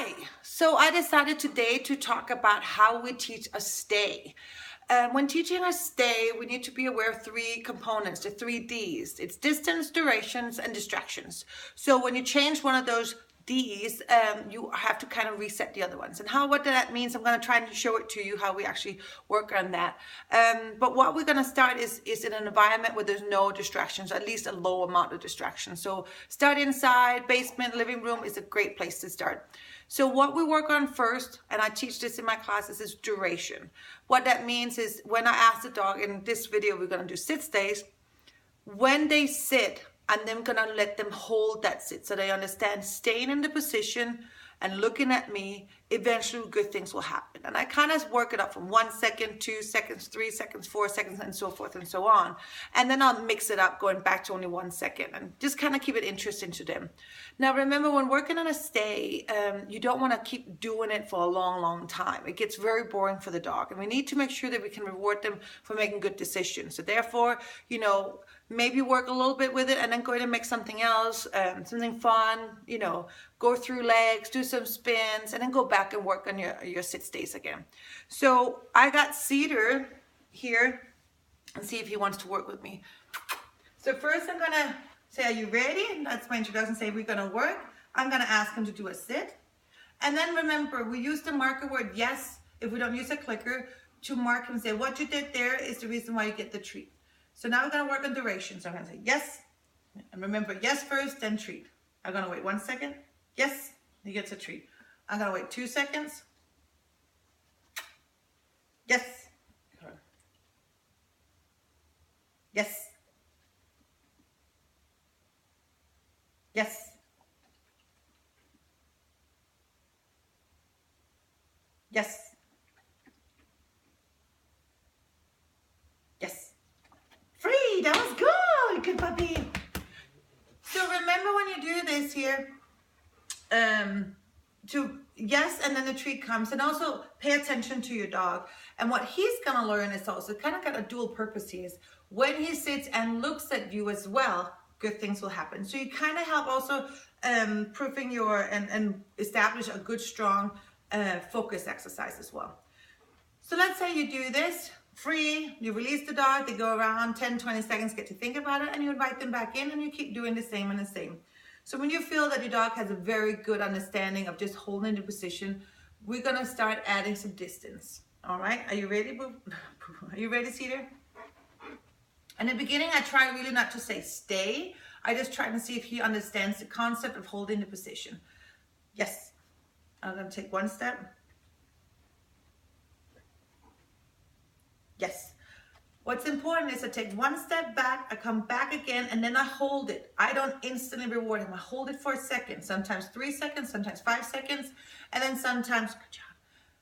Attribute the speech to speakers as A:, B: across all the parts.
A: Hi, so I decided today to talk about how we teach a stay. When teaching a stay, we need to be aware of three components, the three Ds. It's distance, durations, and distractions. So when you change one of those Ds, you have to kind of reset the other ones. And what that means, I'm going to try and show it to you how we actually work on that. But what we're going to start is in an environment where there's no distractions, at least a low amount of distractions. So start inside, basement, living room is a great place to start. So what we work on first, and I teach this in my classes, is duration. What that means is when I ask the dog, in this video we're going to do sit stays, when they sit, and I'm gonna let them hold that sit so they understand staying in the position and looking at me, eventually good things will happen. And I kind of work it up from 1 second, 2 seconds, 3 seconds, 4 seconds, and so forth and so on. And then I'll mix it up going back to only 1 second and just kind of keep it interesting to them. Now remember, when working on a stay, you don't want to keep doing it for a long time. It gets very boring for the dog, and we need to make sure that we can reward them for making good decisions. So therefore, maybe work a little bit with it and then go ahead and make something else, something fun, go through legs, do some spins, and then go back and work on your sit stays again. So I got Cedar here and see if he wants to work with me. So first I'm gonna say, are you ready? That's my introduction, say we're gonna work. I'm gonna ask him to do a sit. And then remember, we use the marker word yes, if we don't use a clicker, to mark him and say, what you did there is the reason why you get the treat. So now we're going to work on duration. So I'm going to say yes. And remember, yes first, then treat. I'm going to wait 1 second. Yes, he gets a treat. I'm going to wait 2 seconds. Yes. Yes. Yes. Yes. Yes. Free, that was good. Good puppy. So remember when you do this here, to yes, and then the treat comes, and also pay attention to your dog. And what he's gonna learn is also kind of got a dual purpose here. Is when he sits and looks at you as well, good things will happen. So you kind of help also proofing and establish a good strong focus exercise as well. So let's say you do this. Free, you release the dog, they go around 10-20 seconds, get to think about it, and you invite them back in, and you keep doing the same and the same. So when you feel that your dog has a very good understanding of just holding the position, we're gonna start adding some distance. All right, are you ready, Boo? Are you ready, Cedar? In the beginning, I try really not to say stay. I just try to see if he understands the concept of holding the position. Yes, I'm gonna take 1 step. Yes. What's important is I take 1 step back, I come back again, and then I hold it. I don't instantly reward him. I hold it for a second, sometimes 3 seconds, sometimes 5 seconds, and then sometimes, good job,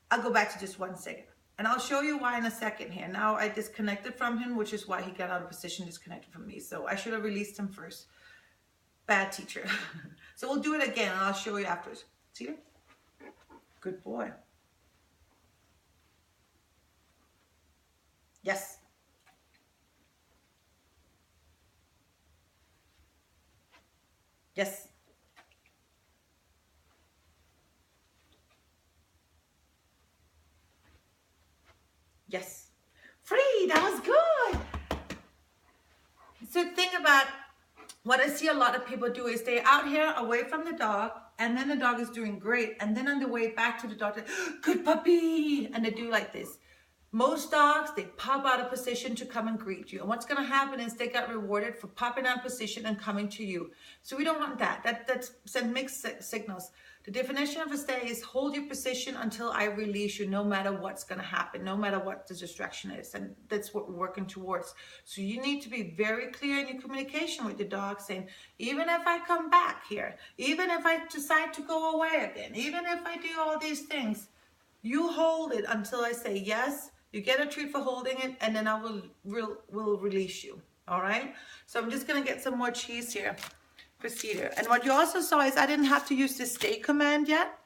A: I'll go back to just 1 second. And I'll show you why in a second here. Now I disconnected from him, which is why he got out of position, disconnected from me. So I should have released him first. Bad teacher. So we'll do it again, and I'll show you afterwards. See it? Good boy. Yes. Yes. Yes. Free, that was good. So think about what I see a lot of people do is they're out here away from the dog, and then the dog is doing great, and then on the way back to the dog, good puppy, and they do like this. Most dogs, they pop out of position to come and greet you. And what's going to happen is they got rewarded for popping out of position and coming to you. So we don't want that. That's send mixed signals. The definition of a stay is hold your position until I release you, no matter what's going to happen, no matter what the distraction is. And that's what we're working towards. So you need to be very clear in your communication with your dog, saying, even if I come back here, even if I decide to go away again, even if I do all these things, you hold it until I say yes. You get a treat for holding it, and then I will release you. All right? So I'm just going to get some more cheese here for Cedar. And what you also saw is I didn't have to use the stay command yet.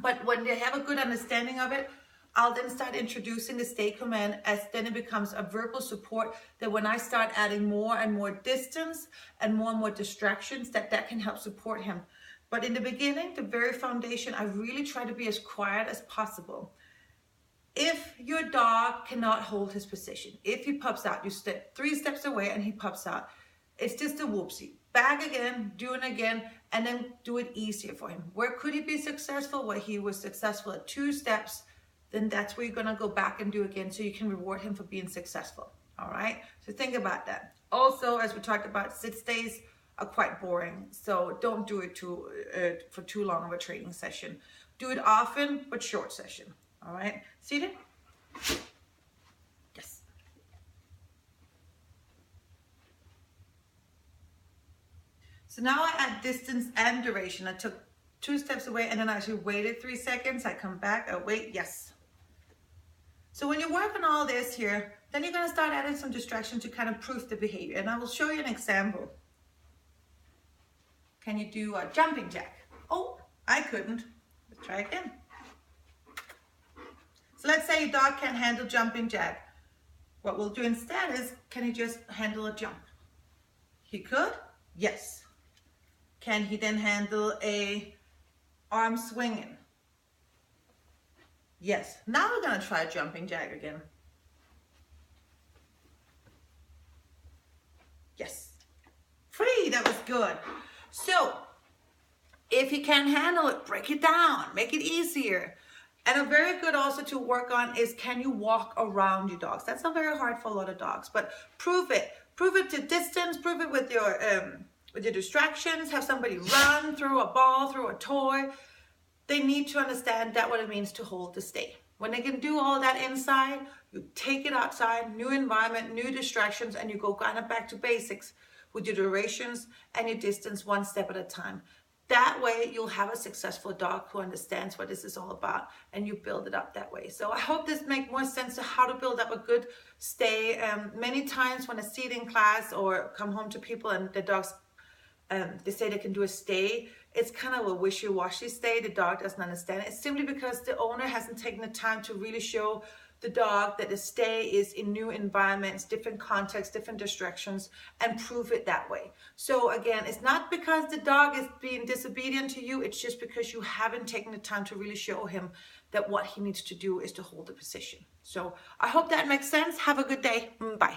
A: But when they have a good understanding of it, I'll then start introducing the stay command, as then it becomes a verbal support that when I start adding more and more distance and more distractions, that can help support him. But in the beginning, the very foundation, I really try to be as quiet as possible. If your dog cannot hold his position, if he pops out, you step 3 steps away and he pops out, it's just a whoopsie. Back again, do it again, and then do it easier for him. Where could he be successful? Where he was successful at 2 steps, then that's where you're gonna go back and do again so you can reward him for being successful, all right? So think about that. Also, as we talked about, sit stays are quite boring, so don't do it for too long of a training session. Do it often, but short session, all right? Seated? Yes. So now I add distance and duration. I took 2 steps away and then I actually waited 3 seconds. I come back, I wait, yes. So when you work on all this here, then you're gonna start adding some distraction to kind of proof the behavior. And I will show you an example. Can you do a jumping jack? Oh, I couldn't. Let's try again. So let's say your dog can't handle jumping jack. What we'll do instead is, can he just handle a jump? He could? Yes. Can he then handle a arm swinging? Yes. Now we're gonna try jumping jack again. Yes. 3, that was good. So, if you can't handle it, break it down, make it easier. And a very good also to work on is, can you walk around your dogs? That's not very hard for a lot of dogs, but prove it. Prove it to distance, prove it with your distractions, have somebody run, throw a ball, throw a toy. They need to understand that what it means to hold the stay. When they can do all that inside, you take it outside, new environment, new distractions, and you go kind of back to basics with your durations and your distance 1 step at a time. That way you'll have a successful dog who understands what this is all about, and you build it up that way. So I hope this makes more sense to how to build up a good stay. Many times when I see it in class or come home to people and the dogs, they say they can do a stay, it's kind of a wishy-washy stay. The dog doesn't understand it. It's simply because the owner hasn't taken the time to really show the dog that the stay is in new environments, different contexts, different distractions, and prove it that way. So again, it's not because the dog is being disobedient to you, it's just because you haven't taken the time to really show him that what he needs to do is to hold the position. So I hope that makes sense. Have a good day. Bye.